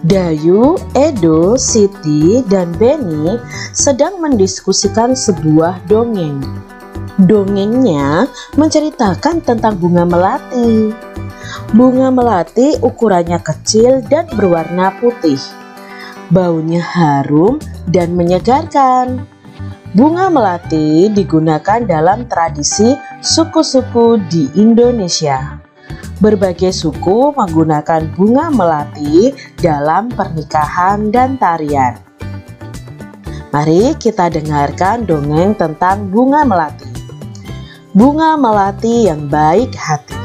Dayu, Edo, Siti, dan Benny sedang mendiskusikan sebuah dongeng. Dongengnya menceritakan tentang bunga melati. Bunga melati ukurannya kecil dan berwarna putih. Baunya harum dan menyegarkan. Bunga melati digunakan dalam tradisi suku-suku di Indonesia. Berbagai suku menggunakan bunga melati dalam pernikahan dan tarian. Mari kita dengarkan dongeng tentang bunga melati. Bunga melati yang baik hati.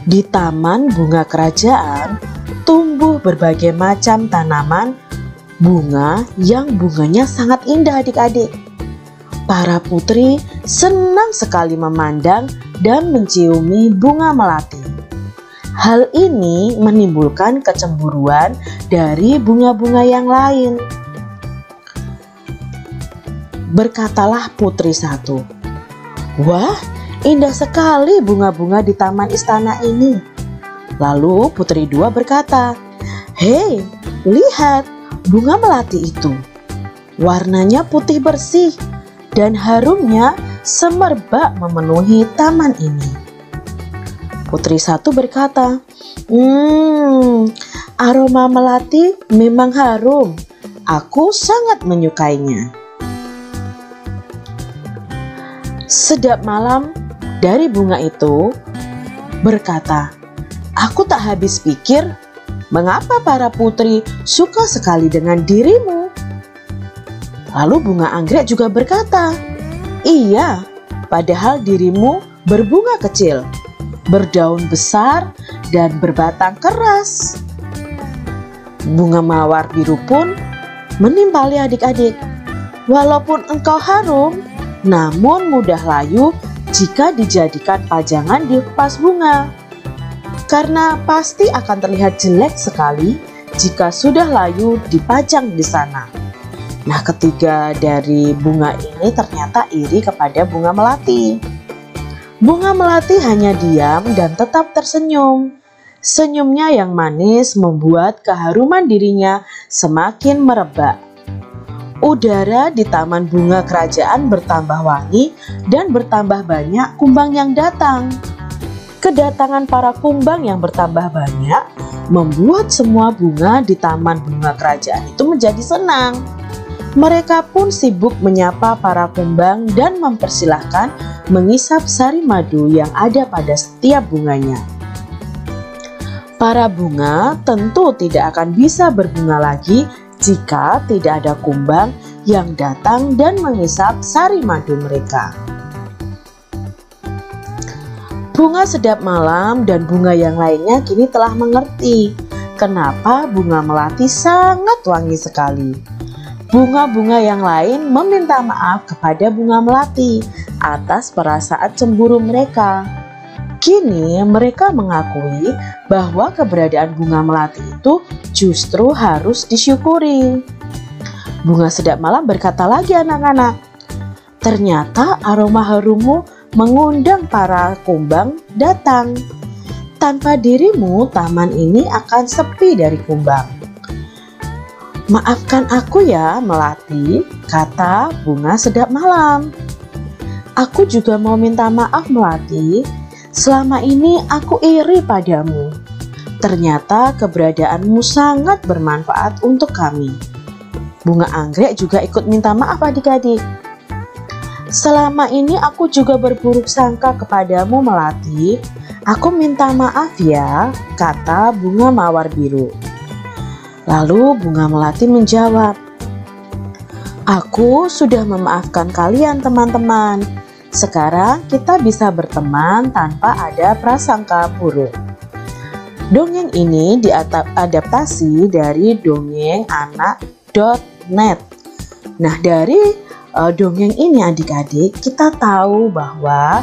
Di taman bunga kerajaan tumbuh berbagai macam tanaman bunga yang bunganya sangat indah adik-adik. Para putri senang sekali memandang dan menciumi bunga melati. Hal ini menimbulkan kecemburuan dari bunga-bunga yang lain. Berkatalah putri satu, "Wah, indah sekali bunga-bunga di taman istana ini." Lalu putri dua berkata, "Hei, lihat bunga melati itu. Warnanya putih bersih dan harumnya semerbak memenuhi taman ini." Putri satu berkata, aroma melati memang harum. Aku sangat menyukainya." Sedap malam dari bunga itu berkata, "Aku tak habis pikir, mengapa para putri suka sekali dengan dirimu?" Lalu bunga anggrek juga berkata, "Iya, padahal dirimu berbunga kecil, berdaun besar, dan berbatang keras." Bunga mawar biru pun menimpali adik-adik. "Walaupun engkau harum, namun mudah layu jika dijadikan pajangan di vas bunga. Karena pasti akan terlihat jelek sekali jika sudah layu dipajang di sana." Nah, ketiga dari bunga ini ternyata iri kepada bunga melati. Bunga melati hanya diam dan tetap tersenyum. Senyumnya yang manis membuat keharuman dirinya semakin merebak. Udara di taman bunga kerajaan bertambah wangi dan bertambah banyak kumbang yang datang. Kedatangan para kumbang yang bertambah banyak membuat semua bunga di taman bunga kerajaan itu menjadi senang. Mereka pun sibuk menyapa para kumbang dan mempersilahkan mengisap sari madu yang ada pada setiap bunganya. Para bunga tentu tidak akan bisa berbunga lagi jika tidak ada kumbang yang datang dan mengisap sari madu mereka. Bunga sedap malam dan bunga yang lainnya kini telah mengerti kenapa bunga melati sangat wangi sekali. Bunga-bunga yang lain meminta maaf kepada bunga melati atas perasaan cemburu mereka. Kini mereka mengakui bahwa keberadaan bunga melati itu justru harus disyukuri. Bunga sedap malam berkata lagi, "Anak-anak, ternyata aroma harummu mengundang para kumbang datang. Tanpa dirimu taman ini akan sepi dari kumbang." "Maafkan aku ya, Melati," kata bunga sedap malam. "Aku juga mau minta maaf, Melati. Selama ini aku iri padamu. Ternyata keberadaanmu sangat bermanfaat untuk kami." Bunga anggrek juga ikut minta maaf adik-adik. "Selama ini aku juga berburuk sangka kepadamu, Melati. Aku minta maaf ya," kata bunga mawar biru. Lalu bunga melati menjawab, "Aku sudah memaafkan kalian teman-teman. Sekarang kita bisa berteman tanpa ada prasangka buruk." Dongeng ini diadaptasi dari dongenganak.net. Nah, dari dongeng ini adik-adik kita tahu bahwa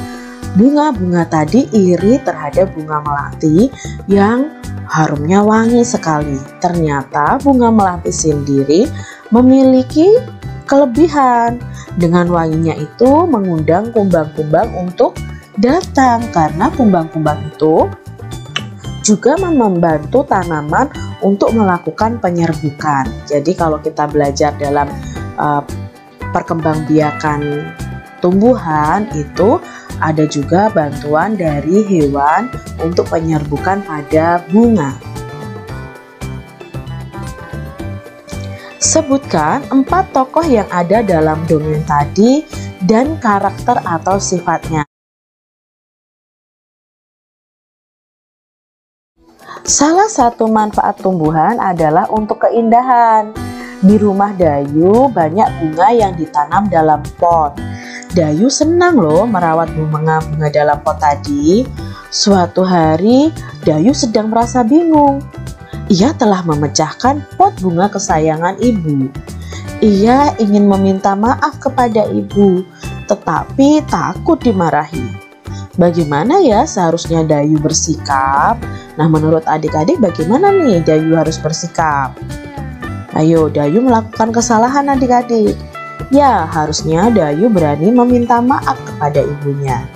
bunga-bunga tadi iri terhadap bunga melati yang harumnya wangi sekali. Ternyata bunga melati sendiri memiliki kelebihan. Dengan wanginya itu mengundang kumbang-kumbang untuk datang, karena kumbang-kumbang itu juga membantu tanaman untuk melakukan penyerbukan. Jadi kalau kita belajar dalam perkembangbiakan tumbuhan itu ada juga bantuan dari hewan untuk penyerbukan pada bunga. Sebutkan 4 tokoh yang ada dalam dongeng tadi dan karakter atau sifatnya. Salah satu manfaat tumbuhan adalah untuk keindahan. Di rumah Dayu banyak bunga yang ditanam dalam pot. Dayu senang loh merawat bunga-bunga dalam pot tadi. Suatu hari Dayu sedang merasa bingung. Ia telah memecahkan pot bunga kesayangan ibu. Ia ingin meminta maaf kepada ibu, tetapi takut dimarahi. Bagaimana ya seharusnya Dayu bersikap? Nah, menurut adik-adik bagaimana nih Dayu harus bersikap? Ayo, Dayu melakukan kesalahan adik-adik. Ya, harusnya Dayu berani meminta maaf kepada ibunya.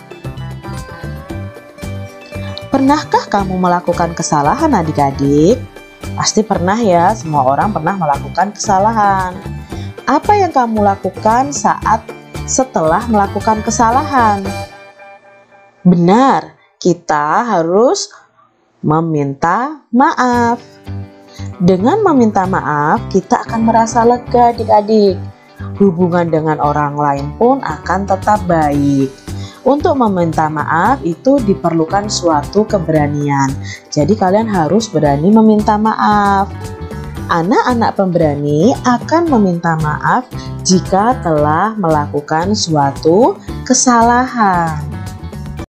Pernahkah kamu melakukan kesalahan adik-adik? Pasti pernah ya, semua orang pernah melakukan kesalahan. Apa yang kamu lakukan setelah melakukan kesalahan? Benar, kita harus meminta maaf. Dengan meminta maaf, kita akan merasa lega adik-adik. Hubungan dengan orang lain pun akan tetap baik. Untuk meminta maaf itu diperlukan suatu keberanian. Jadi kalian harus berani meminta maaf. Anak-anak pemberani akan meminta maaf jika telah melakukan suatu kesalahan.